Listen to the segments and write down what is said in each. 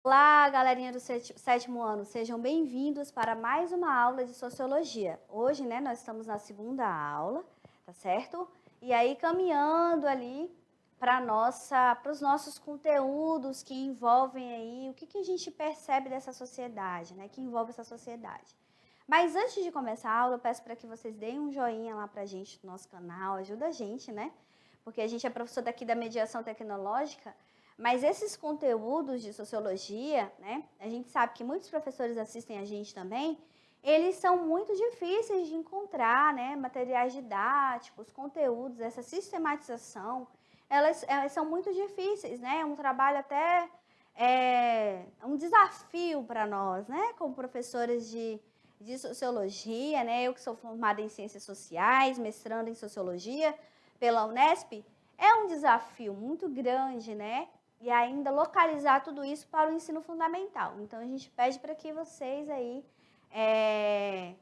Olá, galerinha do sétimo ano, sejam bem-vindos para mais uma aula de Sociologia. Hoje, né, nós estamos na segunda aula, tá certo? E aí, caminhando ali para os nossos conteúdos que envolvem aí o que a gente percebe dessa sociedade, né, que envolve essa sociedade. Mas antes de começar a aula, eu peço para que vocês deem um joinha lá para a gente no nosso canal, ajuda a gente, né? Porque a gente é professor daqui da mediação tecnológica. Mas esses conteúdos de sociologia, né, a gente sabe que muitos professores assistem a gente também, eles são muito difíceis de encontrar, né, materiais didáticos, conteúdos, essa sistematização, elas são muito difíceis, né, é um trabalho até, um desafio para nós, né, como professores de sociologia, né, eu que sou formada em ciências sociais, mestrando em sociologia pela Unesp, é um desafio muito grande, né, e ainda localizar tudo isso para o ensino fundamental. Então, a gente pede para que vocês aí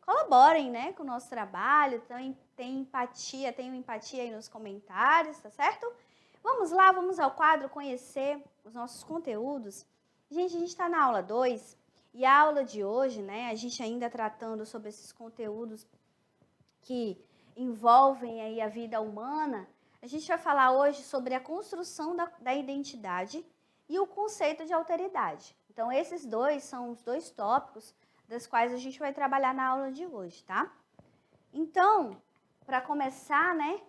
colaborem, né, com o nosso trabalho, tenham empatia aí nos comentários, tá certo? Vamos lá, vamos ao quadro conhecer os nossos conteúdos. Gente, a gente está na aula 2 e a aula de hoje, né, a gente ainda tratando sobre esses conteúdos que envolvem aí a vida humana. A gente vai falar hoje sobre a construção da identidade e o conceito de alteridade. Então, esses dois são os dois tópicos das quais a gente vai trabalhar na aula de hoje, tá? Então, para começar, né,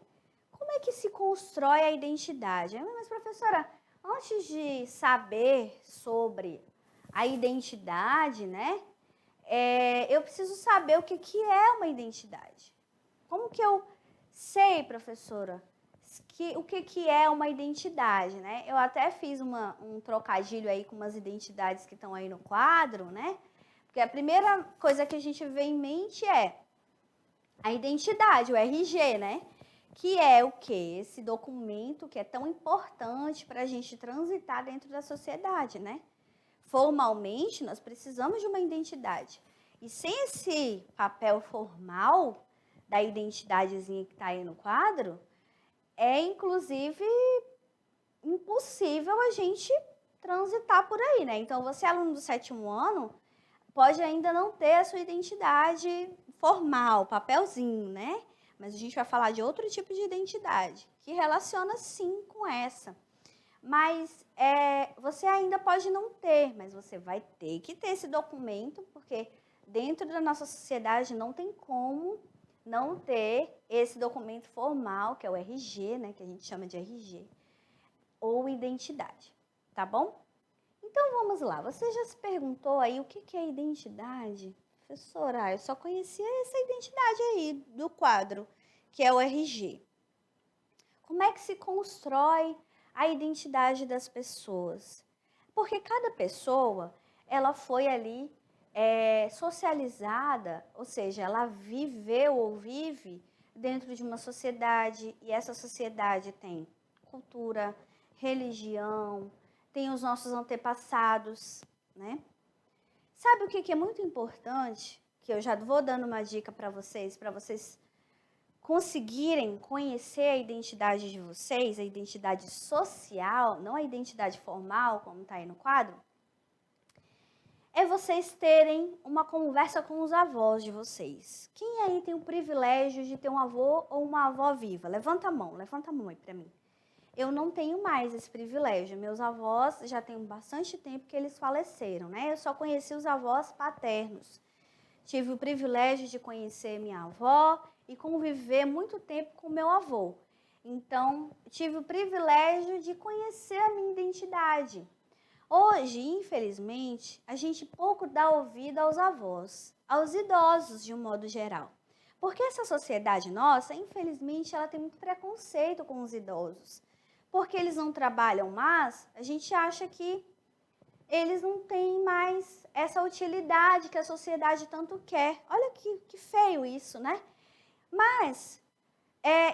como é que se constrói a identidade? Mas, professora, antes de saber sobre a identidade, né, eu preciso saber o que é uma identidade. Como que eu sei, professora, o que é uma identidade, né? Eu até fiz um trocadilho aí com umas identidades que estão aí no quadro, né? Porque a primeira coisa que a gente vê em mente é a identidade, o RG, né? Que é o quê? Esse documento que é tão importante para a gente transitar dentro da sociedade, né? Formalmente, nós precisamos de uma identidade. E sem esse papel formal da identidadezinha que está aí no quadro, é inclusive impossível a gente transitar por aí, né? Então, você, aluno do sétimo ano, pode ainda não ter a sua identidade formal, papelzinho, né? Mas a gente vai falar de outro tipo de identidade, que relaciona sim com essa. Mas você ainda pode não ter, mas você vai ter que ter esse documento, porque dentro da nossa sociedade não tem como não ter esse documento formal, que é o RG, né, que a gente chama de RG, ou identidade, tá bom? Então, vamos lá. Você já se perguntou aí o que é identidade? Professora, eu só conhecia essa identidade aí do quadro, que é o RG. Como é que se constrói a identidade das pessoas? Porque cada pessoa, ela foi ali socializada, ou seja, ela viveu ou vive dentro de uma sociedade, e essa sociedade tem cultura, religião, tem os nossos antepassados, né? Sabe o que é muito importante? Que eu já vou dando uma dica para vocês conseguirem conhecer a identidade de vocês, a identidade social, não a identidade formal, como está aí no quadro, é vocês terem uma conversa com os avós de vocês. Quem aí tem o privilégio de ter um avô ou uma avó viva? Levanta a mão aí para mim. Eu não tenho mais esse privilégio. Meus avós já tem bastante tempo que eles faleceram, né? Eu só conheci os avós paternos. Tive o privilégio de conhecer minha avó e conviver muito tempo com meu avô. Então, tive o privilégio de conhecer a minha identidade. Hoje, infelizmente, a gente pouco dá ouvido aos avós, aos idosos de um modo geral. Porque essa sociedade nossa, infelizmente, ela tem muito preconceito com os idosos. Porque eles não trabalham mais, a gente acha que eles não têm mais essa utilidade que a sociedade tanto quer. Olha que feio isso, né? Mas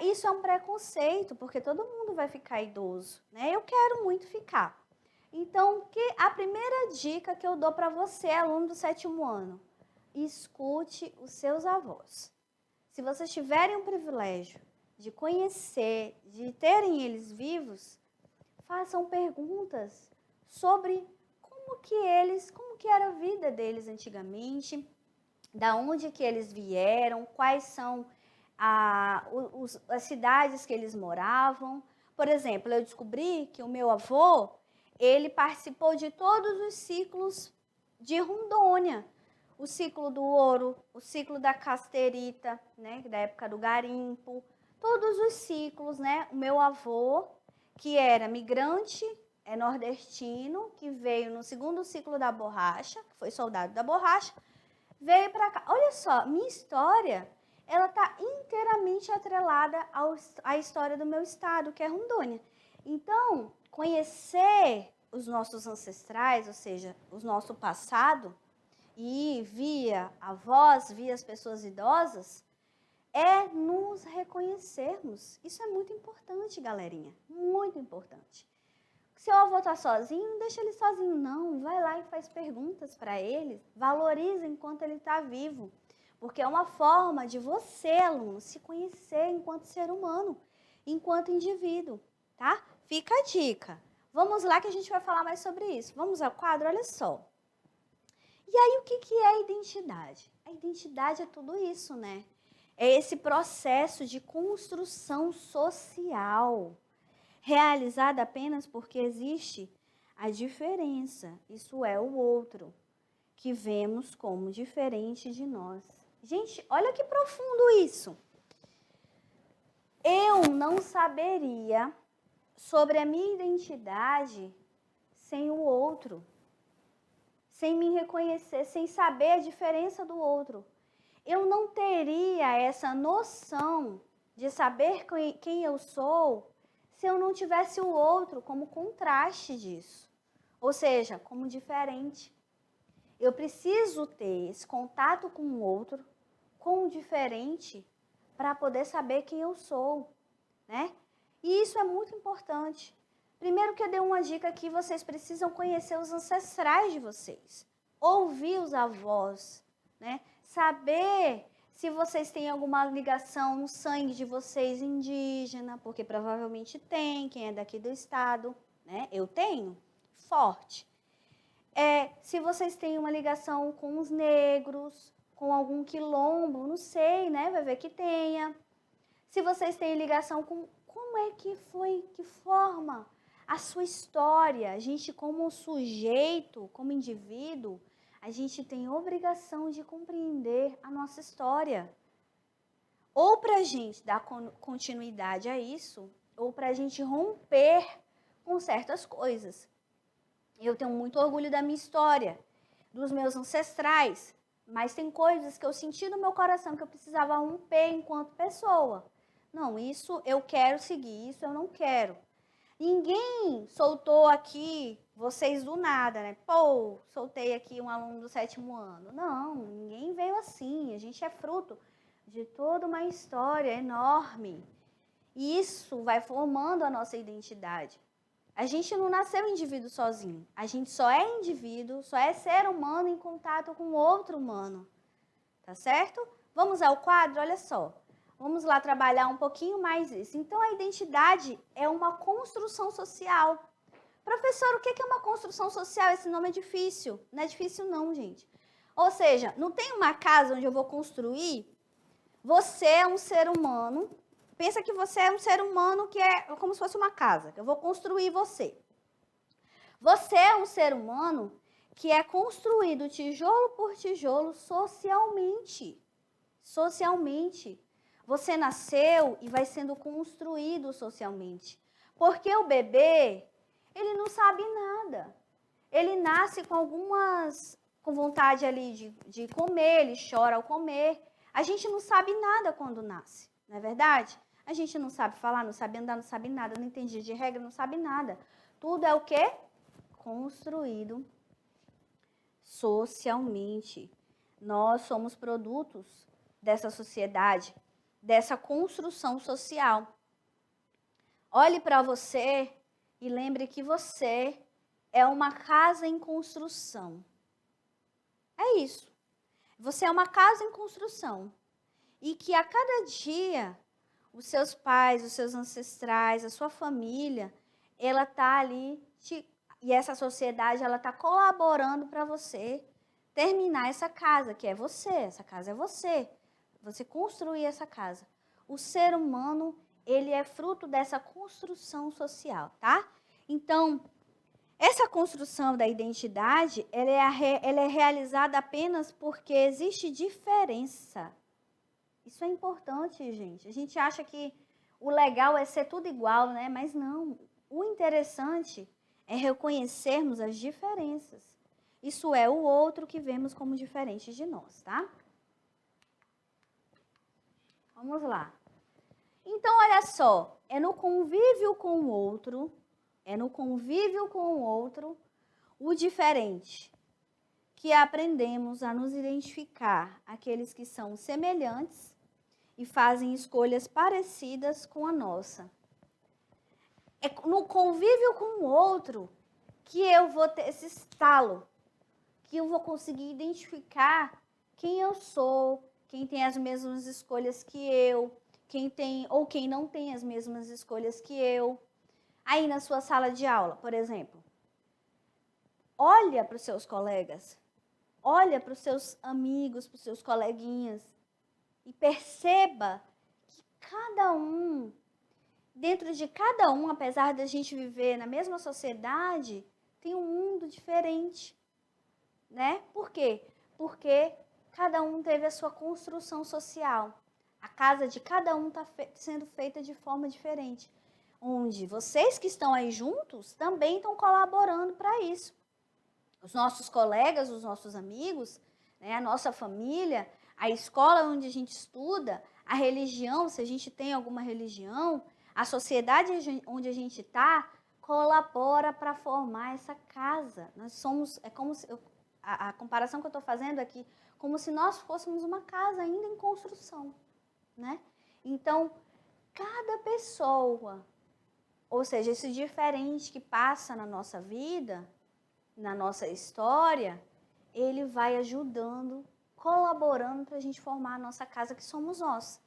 isso é um preconceito, porque todo mundo vai ficar idoso, né? Eu quero muito ficar. Então, a primeira dica que eu dou para você, aluno do sétimo ano, escute os seus avós. Se vocês tiverem o privilégio de conhecer, de terem eles vivos, façam perguntas sobre como como que era a vida deles antigamente, da onde que eles vieram, quais são as cidades que eles moravam. Por exemplo, eu descobri que o meu avô, ele participou de todos os ciclos de Rondônia. O ciclo do ouro, o ciclo da casterita, né, da época do garimpo, todos os ciclos, né? O meu avô, que era migrante, nordestino, que veio no segundo ciclo da borracha, que foi soldado da borracha, veio para cá. Olha só, minha história, ela está inteiramente atrelada à história do meu estado, que é Rondônia. Então, conhecer os nossos ancestrais, ou seja, o nosso passado, e via avós, via as pessoas idosas, é nos reconhecermos. Isso é muito importante, galerinha, muito importante. Seu avô está sozinho, não deixa ele sozinho, não. Vai lá e faz perguntas para ele, valoriza enquanto ele está vivo. Porque é uma forma de você, aluno, se conhecer enquanto ser humano, enquanto indivíduo, tá? Fica a dica. Vamos lá que a gente vai falar mais sobre isso. Vamos ao quadro, olha só. E aí, o que é a identidade? A identidade é tudo isso, né? É esse processo de construção social, realizada apenas porque existe a diferença, isso é o outro, que vemos como diferente de nós. Gente, olha que profundo isso. Eu não saberia sobre a minha identidade sem o outro, sem me reconhecer, sem saber a diferença do outro. Eu não teria essa noção de saber quem eu sou se eu não tivesse o outro como contraste disso, ou seja, como diferente. Eu preciso ter esse contato com o outro, com o diferente, para poder saber quem eu sou, né? E isso é muito importante. Primeiro que eu dei uma dica aqui, vocês precisam conhecer os ancestrais de vocês, ouvir os avós, né? Saber se vocês têm alguma ligação no sangue de vocês indígena, porque provavelmente tem, quem é daqui do estado, né? Eu tenho, forte. Se vocês têm uma ligação com os negros, com algum quilombo, não sei, né? Vai ver que tenha. Se vocês têm ligação com como é que foi, que forma a sua história. A gente, como sujeito, como indivíduo, a gente tem obrigação de compreender a nossa história. Ou para a gente dar continuidade a isso, ou para a gente romper com certas coisas. Eu tenho muito orgulho da minha história, dos meus ancestrais, mas tem coisas que eu senti no meu coração que eu precisava romper enquanto pessoa. Não, isso eu quero seguir, isso eu não quero. Ninguém soltou aqui vocês do nada, né? Pô, soltei aqui um aluno do 7º ano. Não, ninguém veio assim. A gente é fruto de toda uma história enorme. E isso vai formando a nossa identidade. A gente não nasceu indivíduo sozinho. A gente só é indivíduo, só é ser humano em contato com outro humano. Tá certo? Vamos ao quadro? Olha só. Vamos lá trabalhar um pouquinho mais isso. Então, a identidade é uma construção social. Professor, o que é uma construção social? Esse nome é difícil. Não é difícil não, gente. Ou seja, não tem uma casa onde eu vou construir. Você é um ser humano. Pensa que você é um ser humano que é como se fosse uma casa. Que eu vou construir você. Você é um ser humano que é construído tijolo por tijolo socialmente. Socialmente. Você nasceu e vai sendo construído socialmente. Porque o bebê, ele não sabe nada. Ele nasce com vontade ali de comer, ele chora ao comer. A gente não sabe nada quando nasce, não é verdade? A gente não sabe falar, não sabe andar, não sabe nada, não entende de regra, não sabe nada. Tudo é o quê? Construído socialmente. Nós somos produtos dessa sociedade, dessa construção social. Olhe para você e lembre que você é uma casa em construção. É isso. Você é uma casa em construção. E que a cada dia, os seus pais, os seus ancestrais, a sua família, ela está ali E essa sociedade, ela está colaborando para você terminar essa casa, que é você. Essa casa é você. Você construir essa casa. O ser humano, ele é fruto dessa construção social, tá? Então, essa construção da identidade, ela é realizada apenas porque existe diferença. Isso é importante, gente. A gente acha que o legal é ser tudo igual, né? Mas não. O interessante é reconhecermos as diferenças. Isso é o outro que vemos como diferente de nós, tá? Vamos lá. Então, olha só, é no convívio com o outro, o diferente, que aprendemos a nos identificar aqueles que são semelhantes e fazem escolhas parecidas com a nossa. É no convívio com o outro que eu vou ter esse estalo, que eu vou conseguir identificar quem eu sou, quem tem as mesmas escolhas que eu, quem tem ou quem não tem as mesmas escolhas que eu. Aí na sua sala de aula, por exemplo, olha para os seus colegas, olha para os seus amigos, para os seus coleguinhas e perceba que cada um, dentro de cada um, apesar de a gente viver na mesma sociedade, tem um mundo diferente, né? Por quê? Porque cada um teve a sua construção social. A casa de cada um está sendo feita de forma diferente. Onde vocês que estão aí juntos também estão colaborando para isso. Os nossos colegas, os nossos amigos, né, a nossa família, a escola onde a gente estuda, a religião, se a gente tem alguma religião, a sociedade onde a gente está, colabora para formar essa casa. Nós somos, é como se, a comparação que eu estou fazendo aqui, como se nós fôssemos uma casa ainda em construção, né? Então, cada pessoa, ou seja, esse diferente que passa na nossa vida, na nossa história, ele vai ajudando, colaborando para a gente formar a nossa casa que somos nós.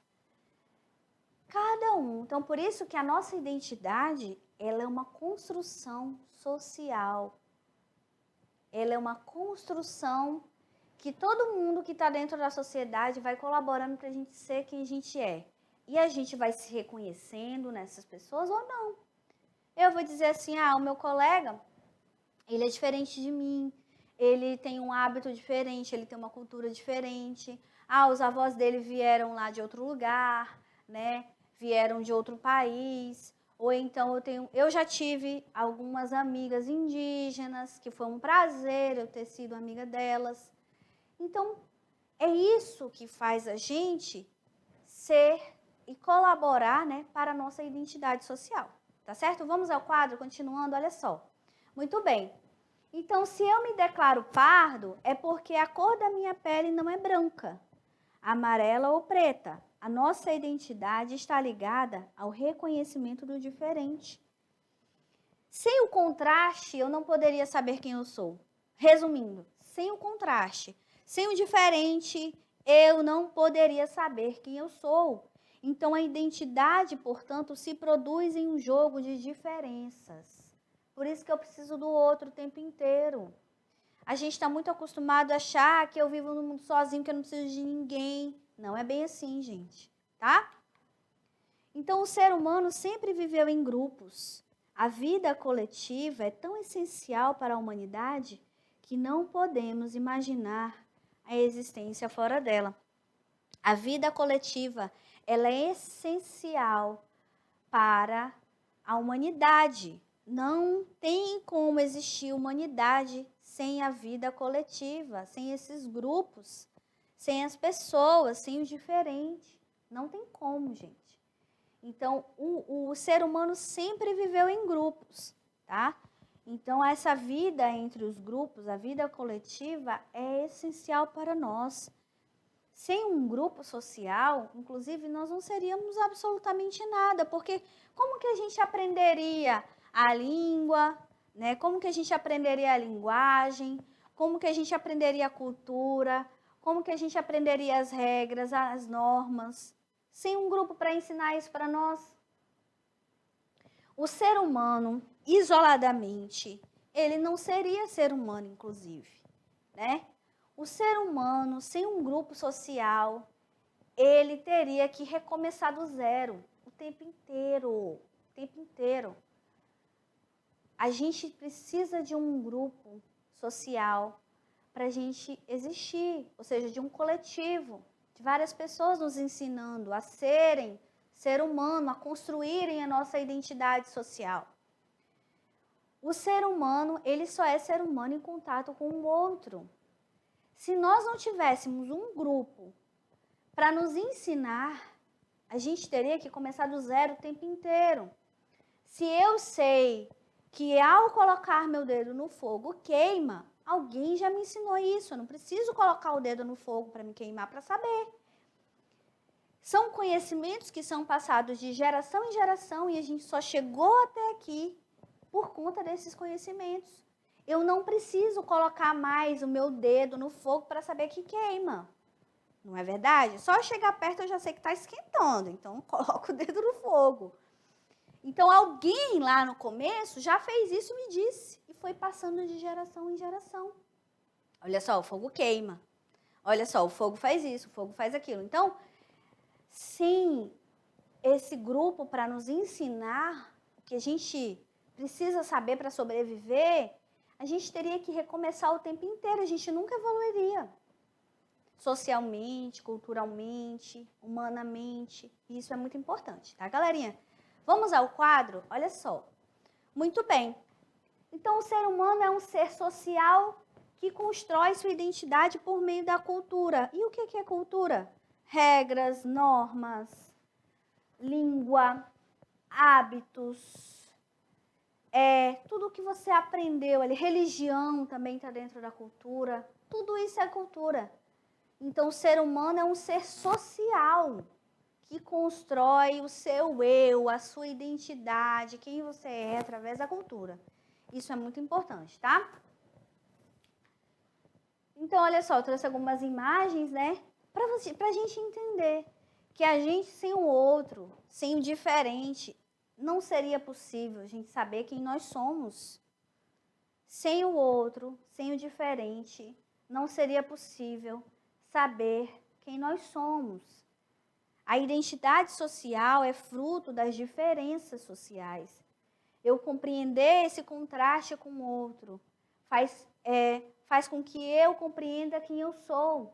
Cada um. Então, por isso que a nossa identidade, ela é uma construção social. Ela é uma construção que todo mundo que está dentro da sociedade vai colaborando para a gente ser quem a gente é. E a gente vai se reconhecendo nessas pessoas ou não. Eu vou dizer assim, o meu colega, ele é diferente de mim, ele tem um hábito diferente, ele tem uma cultura diferente. Os avós dele vieram lá de outro lugar, né? Vieram de outro país. Ou então eu já tive algumas amigas indígenas, que foi um prazer eu ter sido amiga delas. Então, é isso que faz a gente ser e colaborar, né, para a nossa identidade social. Tá certo? Vamos ao quadro, continuando, olha só. Muito bem. Então, se eu me declaro pardo, é porque a cor da minha pele não é branca, amarela ou preta. A nossa identidade está ligada ao reconhecimento do diferente. Sem o contraste, eu não poderia saber quem eu sou. Resumindo, sem o contraste, sem o diferente, eu não poderia saber quem eu sou. Então, a identidade, portanto, se produz em um jogo de diferenças. Por isso que eu preciso do outro o tempo inteiro. A gente está muito acostumado a achar que eu vivo no mundo sozinho, que eu não preciso de ninguém. Não é bem assim, gente, tá? Então, o ser humano sempre viveu em grupos. A vida coletiva é tão essencial para a humanidade que não podemos imaginar a existência fora dela. A vida coletiva, ela é essencial para a humanidade. Não tem como existir humanidade sem a vida coletiva, sem esses grupos, sem as pessoas, sem o diferente. Não tem como, gente. Então, o ser humano sempre viveu em grupos, tá? Então, essa vida entre os grupos, a vida coletiva, é essencial para nós. Sem um grupo social, inclusive, nós não seríamos absolutamente nada, porque como que a gente aprenderia a língua, né? Como que a gente aprenderia a linguagem? Como que a gente aprenderia a cultura? Como que a gente aprenderia as regras, as normas? Sem um grupo para ensinar isso para nós? O ser humano, isoladamente, ele não seria ser humano, inclusive, né? O ser humano, sem um grupo social, ele teria que recomeçar do zero o tempo inteiro, o tempo inteiro. A gente precisa de um grupo social para a gente existir, ou seja, de um coletivo, de várias pessoas nos ensinando a serem ser humano, a construírem a nossa identidade social. O ser humano, ele só é ser humano em contato com o outro. Se nós não tivéssemos um grupo para nos ensinar, a gente teria que começar do zero o tempo inteiro. Se eu sei que ao colocar meu dedo no fogo queima, alguém já me ensinou isso. Eu não preciso colocar o dedo no fogo para me queimar para saber. São conhecimentos que são passados de geração em geração e a gente só chegou até aqui por conta desses conhecimentos. Eu não preciso colocar mais o meu dedo no fogo para saber que queima. Não é verdade? Só chegar perto eu já sei que está esquentando, então coloco o dedo no fogo. Então alguém lá no começo já fez isso, me disse, e foi passando de geração em geração. Olha só, o fogo queima. Olha só, o fogo faz isso, o fogo faz aquilo. Então, sem esse grupo para nos ensinar o que a gente precisa saber para sobreviver, a gente teria que recomeçar o tempo inteiro, a gente nunca evoluiria. Socialmente, culturalmente, humanamente, e isso é muito importante, tá, galerinha? Vamos ao quadro? Olha só. Muito bem. Então, o ser humano é um ser social que constrói sua identidade por meio da cultura. E o que é cultura? Regras, normas, língua, hábitos, tudo que você aprendeu ali, religião também está dentro da cultura, tudo isso é cultura. Então, o ser humano é um ser social que constrói o seu eu, a sua identidade, quem você é através da cultura. Isso é muito importante, tá? Então, olha só, eu trouxe algumas imagens, né? Pra gente entender que a gente sem o outro, sem o diferente, não seria possível a gente saber quem nós somos. Sem o outro, sem o diferente, não seria possível saber quem nós somos. A identidade social é fruto das diferenças sociais. Eu compreender esse contraste com o outro faz com que eu compreenda quem eu sou.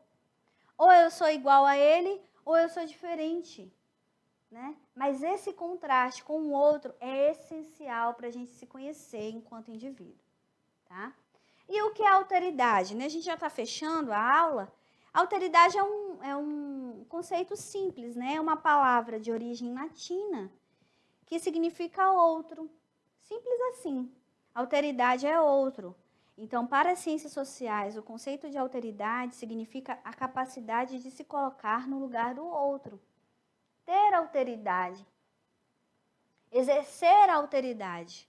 Ou eu sou igual a ele, ou eu sou diferente. Né? Mas esse contraste com o outro é essencial para a gente se conhecer enquanto indivíduo. Tá? E o que é alteridade? Né? A gente já está fechando a aula. Alteridade é um conceito simples, né? É uma palavra de origem latina que significa outro. Simples assim. Alteridade é outro. Então, para as ciências sociais, o conceito de alteridade significa a capacidade de se colocar no lugar do outro. Ter alteridade, exercer a alteridade,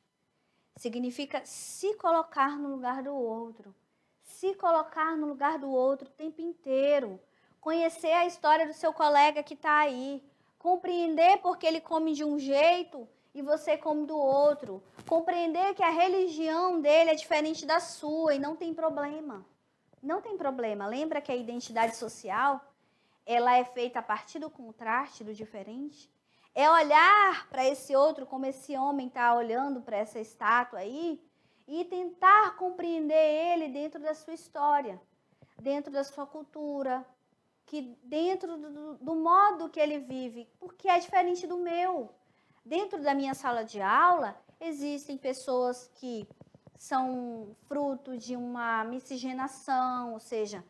significa se colocar no lugar do outro. Se colocar no lugar do outro o tempo inteiro. Conhecer a história do seu colega que está aí. Compreender porque ele come de um jeito e você come do outro. Compreender que a religião dele é diferente da sua e não tem problema. Não tem problema. Lembra que a identidade social, ela é feita a partir do contraste, do diferente? É olhar para esse outro como esse homem está olhando para essa estátua aí e tentar compreender ele dentro da sua história, dentro da sua cultura, que dentro do modo que ele vive, porque é diferente do meu. Dentro da minha sala de aula, existem pessoas que são fruto de uma miscigenação, ou seja,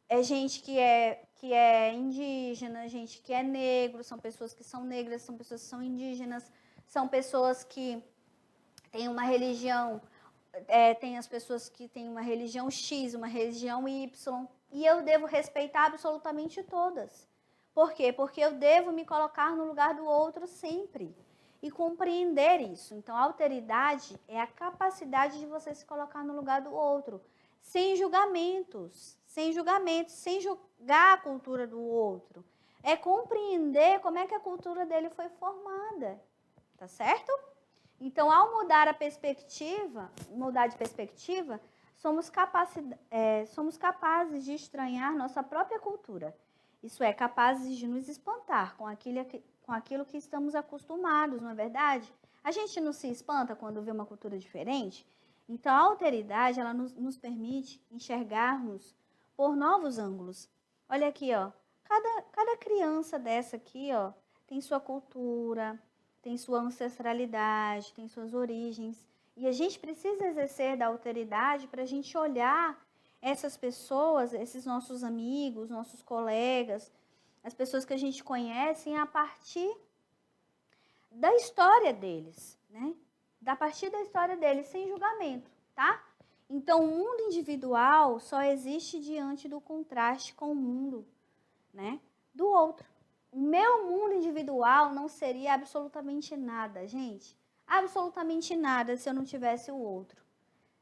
é gente que é indígena, gente que é negro, são pessoas que são negras, são pessoas que são indígenas, são pessoas que têm uma religião, tem as pessoas que têm uma religião X, uma religião Y, e eu devo respeitar absolutamente todas. Por quê? Porque eu devo me colocar no lugar do outro sempre e compreender isso. Então, a alteridade é a capacidade de você se colocar no lugar do outro, sem julgamentos, sem julgar a cultura do outro. É compreender como é que a cultura dele foi formada, tá certo? Então, ao mudar de perspectiva, somos capazes de estranhar nossa própria cultura. Isso é, capazes de nos espantar com aquilo que estamos acostumados, não é verdade? A gente não se espanta quando vê uma cultura diferente? Então, a alteridade, ela nos permite enxergarmos por novos ângulos. Olha aqui, ó. Cada criança dessa aqui, ó, tem sua cultura, tem sua ancestralidade, tem suas origens. E a gente precisa exercer da alteridade para a gente olhar essas pessoas, esses nossos amigos, nossos colegas, as pessoas que a gente conhece a partir da história deles, né? A partir da história deles, sem julgamento, tá? Então, o mundo individual só existe diante do contraste com o mundo, né, do outro. O meu mundo individual não seria absolutamente nada, gente. Absolutamente nada se eu não tivesse o outro.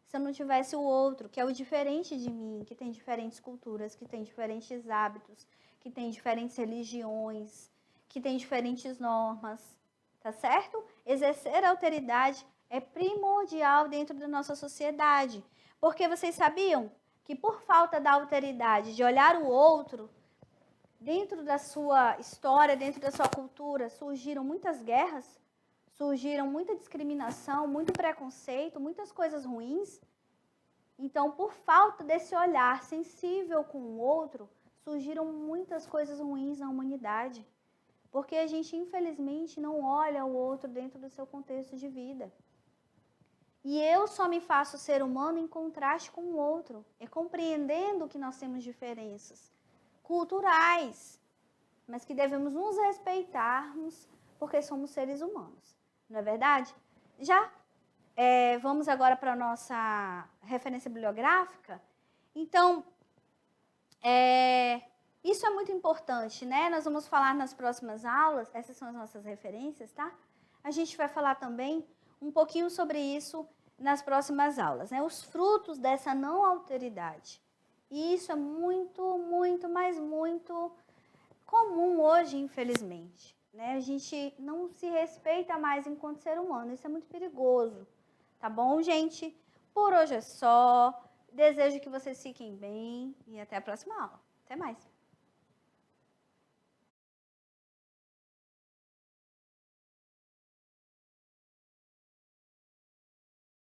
Se eu não tivesse o outro, que é o diferente de mim, que tem diferentes culturas, que tem diferentes hábitos, que tem diferentes religiões, que tem diferentes normas, tá certo? Exercer a alteridade é primordial dentro da nossa sociedade. Porque vocês sabiam que por falta da alteridade, de olhar o outro, dentro da sua história, dentro da sua cultura, surgiram muitas guerras, surgiram muita discriminação, muito preconceito, muitas coisas ruins. Então, por falta desse olhar sensível com o outro, surgiram muitas coisas ruins na humanidade. Porque a gente, infelizmente, não olha o outro dentro do seu contexto de vida. E eu só me faço ser humano em contraste com o outro, compreendendo que nós temos diferenças culturais, mas que devemos nos respeitarmos porque somos seres humanos, não é verdade? Já vamos agora para a nossa referência bibliográfica. Então, isso é muito importante, né? Nós vamos falar nas próximas aulas, essas são as nossas referências, tá? A gente vai falar também um pouquinho sobre isso nas próximas aulas, né? Os frutos dessa não alteridade. E isso é muito, muito, mas muito comum hoje, infelizmente, né? A gente não se respeita mais enquanto ser humano, isso é muito perigoso, tá bom, gente? Por hoje é só. Desejo que vocês fiquem bem e até a próxima aula. Até mais!